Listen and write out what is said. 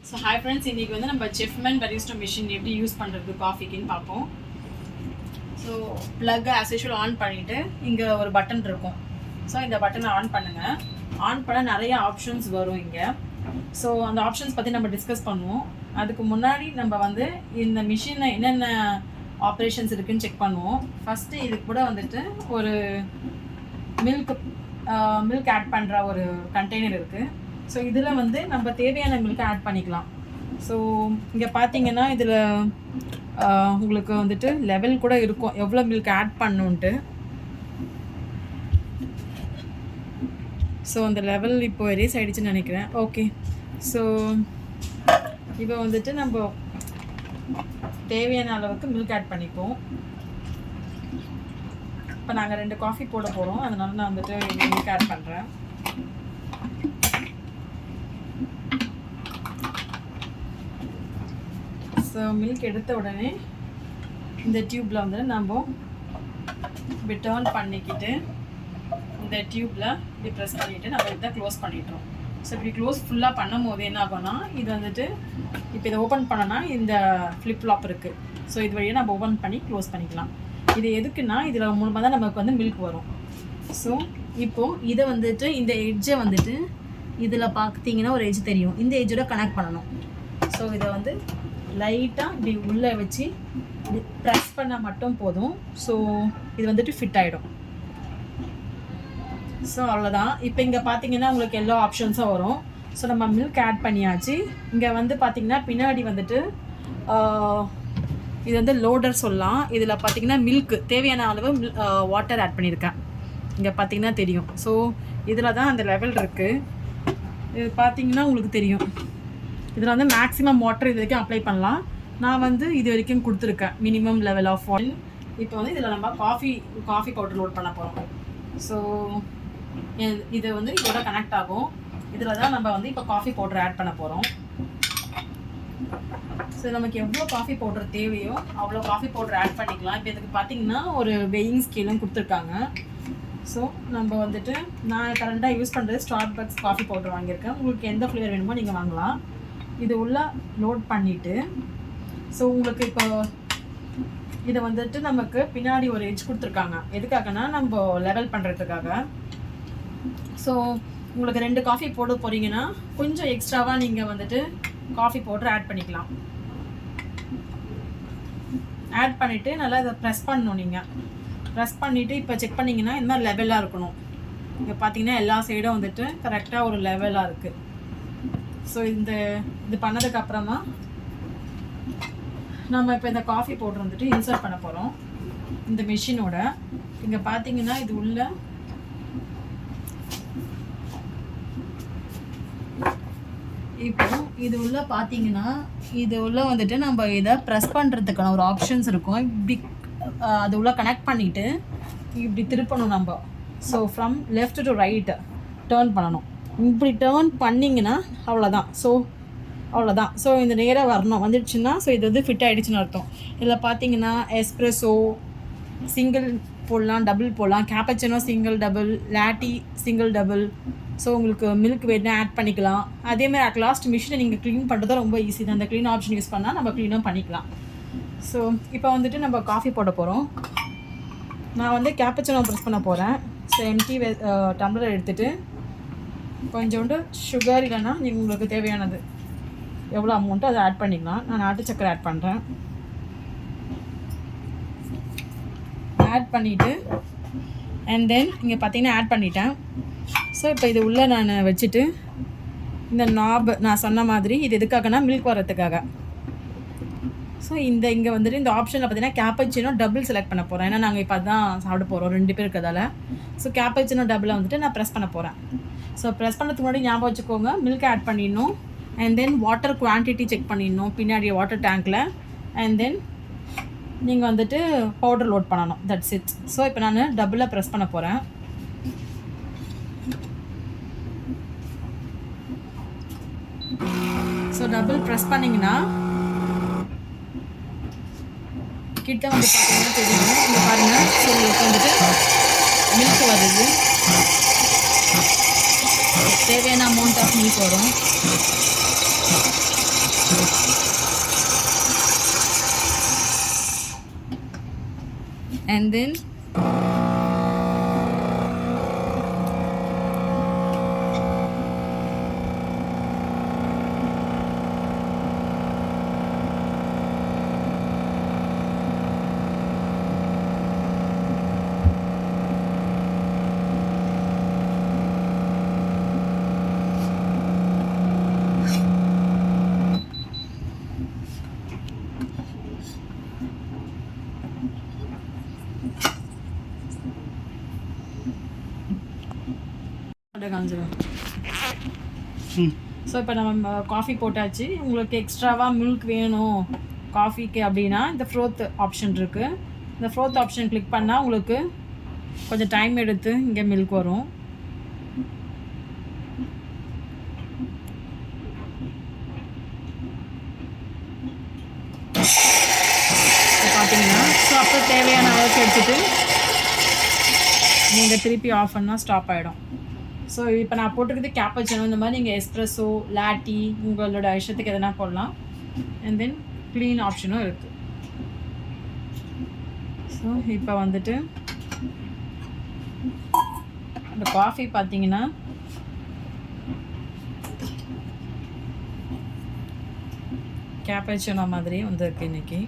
So hi friends, இன்றைக்கி வந்து நம்ம செஃப்மேன் பரிஸ்டோ மிஷின் எப்படி யூஸ் பண்ணுறது காஃபிக்குன்னு பார்ப்போம். So plug as usual on பண்ணிவிட்டு இங்கே ஒரு பட்டன் இருக்கும். ஸோ இந்த பட்டனை ஆன் பண்ணுங்கள். ஆன் பண்ண நிறைய ஆப்ஷன்ஸ் வரும் இங்கே. ஸோ அந்த ஆப்ஷன்ஸ் பற்றி நம்ம டிஸ்கஸ் பண்ணுவோம். அதுக்கு முன்னாடி நம்ம வந்து இந்த மிஷினில் என்னென்ன ஆப்ரேஷன்ஸ் இருக்குதுன்னு செக் பண்ணுவோம். ஃபஸ்ட்டு இது கூட வந்துட்டு ஒரு மில்க் ஆட் பண்ணுற ஒரு கண்டெய்னர் இருக்குது. ஸோ இதில் வந்து நம்ம தேவையான மில்கை ஆட் பண்ணிக்கலாம். ஸோ இங்கே பார்த்தீங்கன்னா இதில் உங்களுக்கு வந்துட்டு லெவல் கூட இருக்கும், எவ்வளோ மில்க் ஆட் பண்ணுன்ட்டு. ஸோ அந்த லெவல் இப்போ எரேஸ் ஆகிடுச்சுன்னு நினைக்கிறேன். ஓகே, ஸோ இப்போ வந்துட்டு நம்ம தேவையான அளவுக்கு மில்க் ஆட் பண்ணிப்போம். இப்போ நாங்கள் 2 காஃபி போட போகிறோம், அதனால நான் வந்துட்டு மில்க் ஆட் பண்ணுறேன். ஸோ மில்க் எடுத்த உடனே இந்த டியூப்பில் வந்து நம்ம இப்படி டர்ன் பண்ணிக்கிட்டு இந்த டியூப்பில் இப்படி ப்ரெஸ் பண்ணிவிட்டு நம்ம இதை க்ளோஸ் பண்ணிட்டோம். ஸோ இப்படி க்ளோஸ் ஃபுல்லாக பண்ணும் போது என்ன ஆகும்னா, இது வந்துட்டு இப்போ இதை ஓப்பன் பண்ணோன்னா இந்த ஃப்ளிப் ஃப்ளாப் இருக்குது. ஸோ இது வழியாக நம்ம ஓப்பன் பண்ணி க்ளோஸ் பண்ணிக்கலாம். இது எதுக்குன்னா இதில் மூலமாக தான் நமக்கு வந்து மில்க் வரும். ஸோ இப்போது இதை வந்துட்டு இந்த எட்ஜை வந்துட்டு இதில் பார்த்தீங்கன்னா ஒரு எட்ஜ் தெரியும், இந்த எட்ஜோட கனெக்ட் பண்ணணும். ஸோ இதை வந்து லைட்டாக இப்படி உள்ளே வச்சு ப்ரெஸ் பண்ணால் மட்டும் போதும். ஸோ இது வந்துட்டு ஃபிட் ஆகிடும். ஸோ அவ்வளோதான். இப்போ இங்கே பார்த்தீங்கன்னா உங்களுக்கு எல்லா ஆப்ஷன்ஸும் வரும். ஸோ நம்ம மில்க் ஆட் பண்ணியாச்சு. இங்கே வந்து பார்த்திங்கன்னா பின்னாடி வந்துட்டு இது வந்து லோடர் சொல்லலாம். இதில் பார்த்திங்கன்னா மில்க்கு தேவையான அளவு வாட்டர் ஆட் பண்ணியிருக்கேன். இங்கே பார்த்திங்கன்னா தெரியும். ஸோ இதில் தான் அந்த லெவல் இருக்குது. இது பார்த்திங்கன்னா உங்களுக்கு தெரியும். இதில் வந்து மேக்ஸிமம் வாட்டர் இது வரைக்கும் அப்ளை பண்ணலாம். நான் வந்து இது வரைக்கும் கொடுத்துருக்கேன் மினிமம் லெவல் ஆஃப் வாட்டர். இப்போ வந்து இதில் நம்ம காஃபி பவுடர் லோட் பண்ண போகிறோம். ஸோ இது வந்து இதோட கனெக்ட் ஆகும். இதில் தான் நம்ம வந்து இப்போ காஃபி பவுடர் ஆட் பண்ண போகிறோம். ஸோ நமக்கு எவ்வளோ காஃபி பவுடர் தேவையோ அவ்வளோ காஃபி பவுடர் ஆட் பண்ணிக்கலாம். இப்போ இதுக்கு பார்த்திங்கன்னா ஒரு வெயிங் ஸ்கேலும் கொடுத்துருக்காங்க. ஸோ நம்ம வந்துட்டு நான் கரண்ட்டாக யூஸ் பண்ணுறது ஸ்டார்பக்ஸ் காஃபி பவுடர் வாங்கியிருக்கேன். உங்களுக்கு எந்த ஃப்ளேவர் வேணுமோ நீங்கள் வாங்கலாம். இது உள்ளே லோட் பண்ணிவிட்டு ஸோ உங்களுக்கு இப்போ இதை வந்துட்டு நமக்கு பின்னாடி ஒரு எட்ஜ் கொடுத்துருக்காங்க. எதுக்காகனா நம்ம லெவல் பண்ணுறதுக்காக. ஸோ உங்களுக்கு 2 காஃபி போட போகிறீங்கன்னா கொஞ்சம் எக்ஸ்ட்ராவாக நீங்கள் வந்துட்டு காஃபி பவுடர் ஆட் பண்ணிக்கலாம். ஆட் பண்ணிவிட்டு நல்லா இதை ப்ரெஸ் பண்ணணும். நீங்கள் ப்ரெஸ் பண்ணிவிட்டு இப்போ செக் பண்ணிங்கன்னா இந்த மாதிரி லெவலாக இருக்கணும். இங்கே பார்த்தீங்கன்னா எல்லா சைடும் வந்துட்டு கரெக்டாக ஒரு லெவலாக இருக்குது. ஸோ இது பண்ணதுக்கப்புறமா நம்ம இப்போ இந்த காஃபி பவுடர் வந்துட்டு இன்சர்ட் பண்ண போகிறோம் இந்த மிஷினோட. இங்கே பார்த்தீங்கன்னா இது உள்ள இப்போ இது உள்ள பார்த்தீங்கன்னா இது உள்ள வந்துட்டு நம்ம இதை ப்ரெஸ் பண்ணுறதுக்கான ஒரு ஆப்ஷன்ஸ் இருக்கும். இப்படி அது உள்ள கனெக்ட் பண்ணிவிட்டு இப்படி திருப்பணும் நம்ம. So from left to right turn பண்ணணும். இப்படி டேர்ன் பண்ணிங்கன்னா அவ்வளோதான். ஸோ அவ்வளோதான். ஸோ இந்த நேராக வரணும். வந்துடுச்சுன்னா ஸோ இது வந்து ஃபிட் ஆகிடுச்சுன்னு அர்த்தம். இதில் பார்த்தீங்கன்னா எஸ்ப்ரெஸோ சிங்கிள் போடலாம், டபுள் போடலாம், cappuccino single double, latte single double. So உங்களுக்கு மில்க் வேணுன்னா ஆட் பண்ணிக்கலாம். அதேமாதிரி அட் லாஸ்ட் மிஷினை நீங்கள் க்ளீன் பண்ணுறது ரொம்ப ஈஸி தான். அந்த க்ளீன் ஆப்ஷன் யூஸ் பண்ணால் நம்ம க்ளீனாக பண்ணிக்கலாம். ஸோ இப்போ வந்துட்டு நம்ம காஃபி போட போகிறோம். நான் வந்து கேப்பச்சினோ ப்ரெஸ் பண்ண போகிறேன். ஸோ எம்டி டம்ளர் எடுத்துகிட்டு கொஞ்சோண்டு சுகர் இல்லைன்னா நீங்கள் உங்களுக்கு தேவையானது எவ்வளோ அமௌண்ட்டோ அதை ஆட் பண்ணிக்கலாம். நான் நாட்டு சக்கரை ஆட் பண்ணுறேன். ஆட் பண்ணிவிட்டு அண்ட் தென் இங்கே பார்த்தீங்கன்னா ஆட் பண்ணிட்டேன். ஸோ இப்போ இது உள்ளே நான் வச்சுட்டு இந்த நாப் நான் சொன்ன மாதிரி இது எதுக்காகனா மில்க் வரத்துக்காக. ஸோ இங்கே வந்துட்டு இந்த ஆப்ஷனில் பார்த்தீங்கன்னா கேப்பச்சினோ டபுள் செலக்ட் பண்ண போகிறேன். ஏன்னா நாங்கள் இப்போ அதான் சாப்பிட போகிறோம் 2 பேர் இருக்கிறதால. ஸோ கேப்பச்சினோ டபுளை வந்துட்டு நான் ப்ரெஸ் பண்ண போகிறேன். ஸோ ப்ரெஸ் பண்ணுறதுக்கு முன்னாடி ஞாபகம் வச்சுக்கோங்க, மில்க் ஆட் பண்ணிடணும். And then water quantity check பண்ணிடணும் பின்னாடி வாட்டர் டேங்க்கில். அண்ட் தென் நீங்கள் வந்துட்டு பவுடர் லோட் பண்ணணும். That's it. ஸோ இப்போ நான் டபுளாக ப்ரெஸ் பண்ண போகிறேன். ஸோ டபுள் ப்ரெஸ் பண்ணிங்கன்னா கிட்ட வந்து பார்த்தீங்கன்னா தெரியும். இங்கே பாருங்கள். ஸோ உங்களுக்கு வந்துட்டு மில்க் வருது. தேவையான அமௌண்ட் ஆஃப் மில்க் வரும். And then காஞ்சிடும். ஸோ இப்போ நம்ம காஃபி போட்டாச்சு. உங்களுக்கு எக்ஸ்ட்ராவாக மில்க் வேணும் காஃபிக்கு அப்படின்னா இந்த ஃப்ரோத் ஆப்ஷன் இருக்குது. இந்த ஃப்ரோத் ஆப்ஷன் கிளிக் பண்ணால் உங்களுக்கு கொஞ்சம் டைம் எடுத்து இங்கே மில்க் வரும். பார்த்தீங்கன்னா ஸோ அப்போ தேவையான அளவுக்கு எடுத்துகிட்டு நீங்கள் திருப்பி ஆஃப் பண்ணால் ஸ்டாப் ஆகிடும். ஸோ இப்போ நான் போட்டிருக்கிறது கேப்பச்சினோ. இந்த மாதிரி நீங்கள் எஸ்ப்ரெஸோ லாட்டி உங்களோட இஷ்டத்துக்கு எதனா போடலாம். அண்ட் தென் க்ளீன் ஆப்ஷனும் இருக்குது. ஸோ இப்போ வந்துட்டு இந்த காஃபி பார்த்தீங்கன்னா கேப்பச்சினோ மாதிரியே வந்துருக்கு இன்றைக்கி.